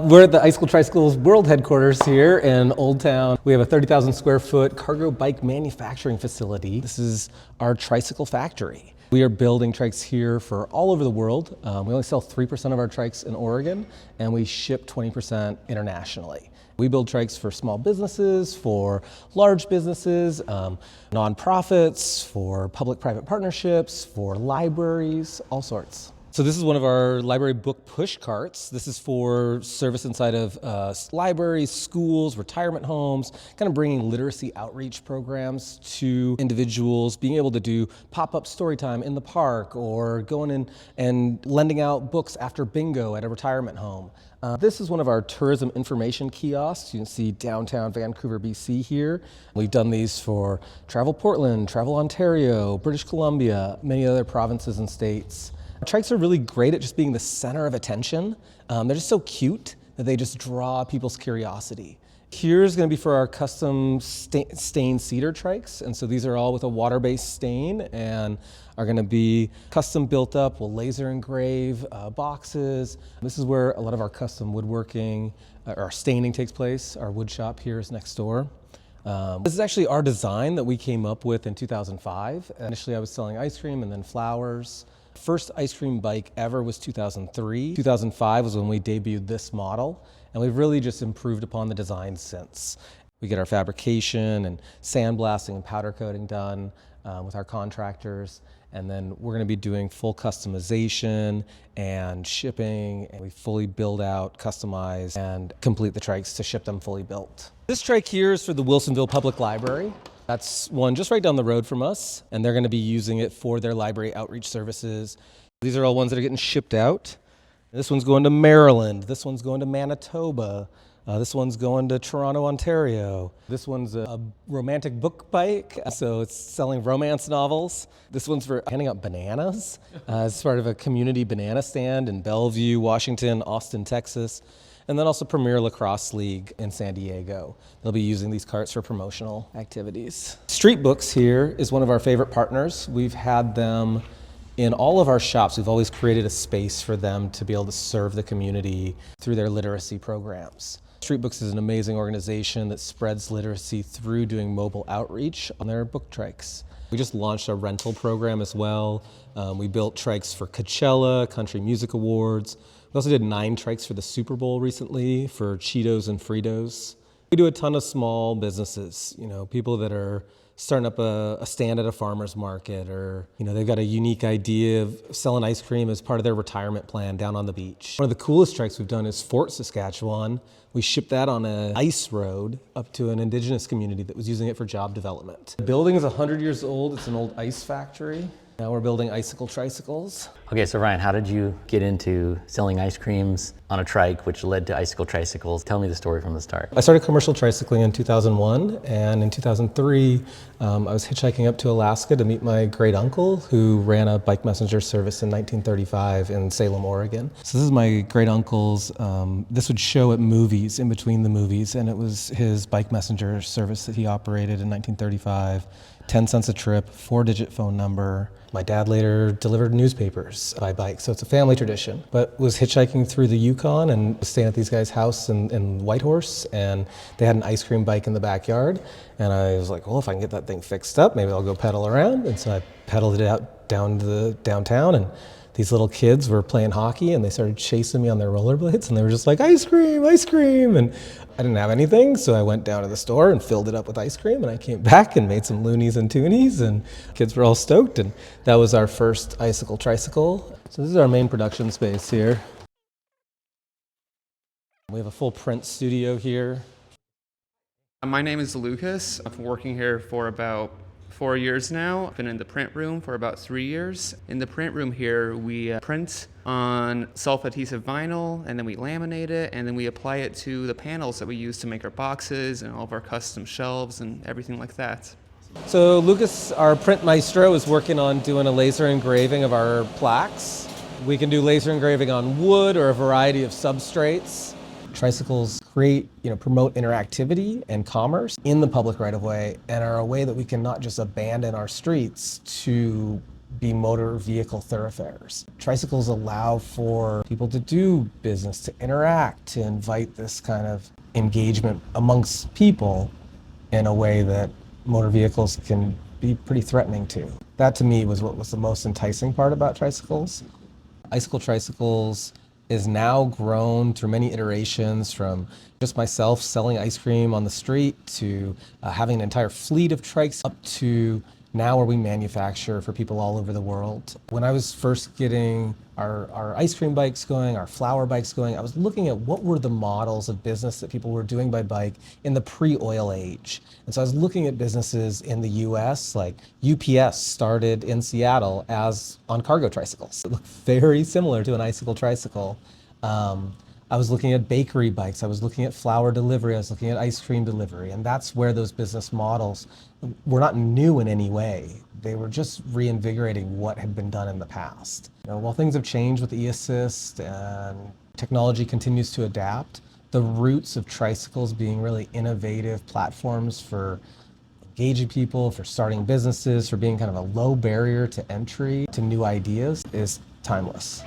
We're at the Icicle Tricycles world headquarters here in Old Town. We have a 30,000 square foot cargo bike manufacturing facility. This is our tricycle factory. We are building trikes here for all over the world. We only sell 3% of our trikes in Oregon, and we ship 20% internationally. We build trikes for small businesses, for large businesses, nonprofits, for public-private partnerships, for libraries, all sorts. So this is one of our library book push carts. This is for service inside of libraries, schools, retirement homes, kind of bringing literacy outreach programs to individuals, being able to do pop-up story time in the park or going in and lending out books after bingo at a retirement home. This is one of our tourism information kiosks. You can see downtown Vancouver, BC here. We've done these for Travel Portland, Travel Ontario, British Columbia, many other provinces and states. Trikes are really great at just being the center of attention. They're just so cute that they just draw people's curiosity. Here's going to be for our custom stained cedar trikes, and so these are all with a water-based stain and are going to be custom built up. We'll laser engrave boxes. This is where a lot of our custom woodworking, our staining takes place. Our wood shop here is next door. This is actually our design that we came up with in 2005. Initially I was selling ice cream and then flowers. First ice cream bike ever was 2003. 2005 was when we debuted this model, and we've really just improved upon the design since. We get our fabrication and sandblasting and powder coating done with our contractors, and then we're going to be doing full customization and shipping, and we fully build out, customize, and complete the trikes to ship them fully built. This trike here is for the Wilsonville Public Library. That's one just right down the road from us, and they're going to be using it for their library outreach services. These are all ones that are getting shipped out. This one's going to Maryland. This one's going to Manitoba. This one's going to Toronto, Ontario. This one's a romantic book bike, so it's selling romance novels. This one's for handing out bananas as part of a community banana stand in Bellevue, Washington, Austin, Texas. And then also Premier Lacrosse League in San Diego. They'll be using these carts for promotional activities. Street Books here is one of our favorite partners. We've had them in all of our shops. We've always created a space for them to be able to serve the community through their literacy programs. Street Books is an amazing organization that spreads literacy through doing mobile outreach on their book trikes. We just launched a rental program as well. We built trikes for Coachella, Country Music Awards. We also did 9 trikes for the Super Bowl recently for Cheetos and Fritos. We do a ton of small businesses, people that are starting up a stand at a farmer's market, or they've got a unique idea of selling ice cream as part of their retirement plan down on the beach. One of the coolest trikes we've done is Fort Saskatchewan. We shipped that on an ice road up to an indigenous community that was using it for job development. The building is 100 years old. It's an old ice factory. Now we're building Icicle Tricycles. Okay, so Ryan, how did you get into selling ice creams on a trike, which led to Icicle Tricycles? Tell me the story from the start. I started commercial tricycling in 2001, and in 2003, I was hitchhiking up to Alaska to meet my great uncle who ran a bike messenger service in 1935 in Salem, Oregon. So this is my great uncle's, this would show at movies, in between the movies, and it was his bike messenger service that he operated in 1935. 10 cents a trip, 4-digit phone number. My dad later delivered newspapers by bike, so it's a family tradition. But was hitchhiking through the Yukon and staying at these guys' house in Whitehorse, and they had an ice cream bike in the backyard. And I was like, well, if I can get that thing fixed up, maybe I'll go pedal around. And so I pedaled it out down to the downtown, and these little kids were playing hockey, and they started chasing me on their rollerblades, and they were just like, ice cream, ice cream. And I didn't have anything, so I went down to the store and filled it up with ice cream, and I came back and made some loonies and toonies, and kids were all stoked, and that was our first Icicle Tricycle. So this is our main production space here. We have a full print studio here. My name is Lucas. I've been working here for about 4 years now. I've been in the print room for about 3 years. In the print room here, we print on self-adhesive vinyl, and then we laminate it, and then we apply it to the panels that we use to make our boxes and all of our custom shelves and everything like that. So Lucas, our print maestro, is working on doing a laser engraving of our plaques. We can do laser engraving on wood or a variety of substrates. Tricycles promote interactivity and commerce in the public right-of-way, and are a way that we can not just abandon our streets to be motor vehicle thoroughfares. Tricycles allow for people to do business, to interact, to invite this kind of engagement amongst people in a way that motor vehicles can be pretty threatening to. That to me was what was the most enticing part about tricycles. Icicle Tricycles is now grown through many iterations, from just myself selling ice cream on the street to having an entire fleet of trikes, up to now where we manufacture for people all over the world. When I was first getting our ice cream bikes going, our flower bikes going, I was looking at what were the models of business that people were doing by bike in the pre-oil age. And so I was looking at businesses in the US, like UPS started in Seattle as on cargo tricycles. It looked very similar to an Icicle tricycle. I was looking at bakery bikes, I was looking at flower delivery, I was looking at ice cream delivery, and that's where those business models were not new in any way. They were just reinvigorating what had been done in the past. While things have changed with e-assist and technology continues to adapt, the roots of tricycles being really innovative platforms for engaging people, for starting businesses, for being kind of a low barrier to entry to new ideas is timeless.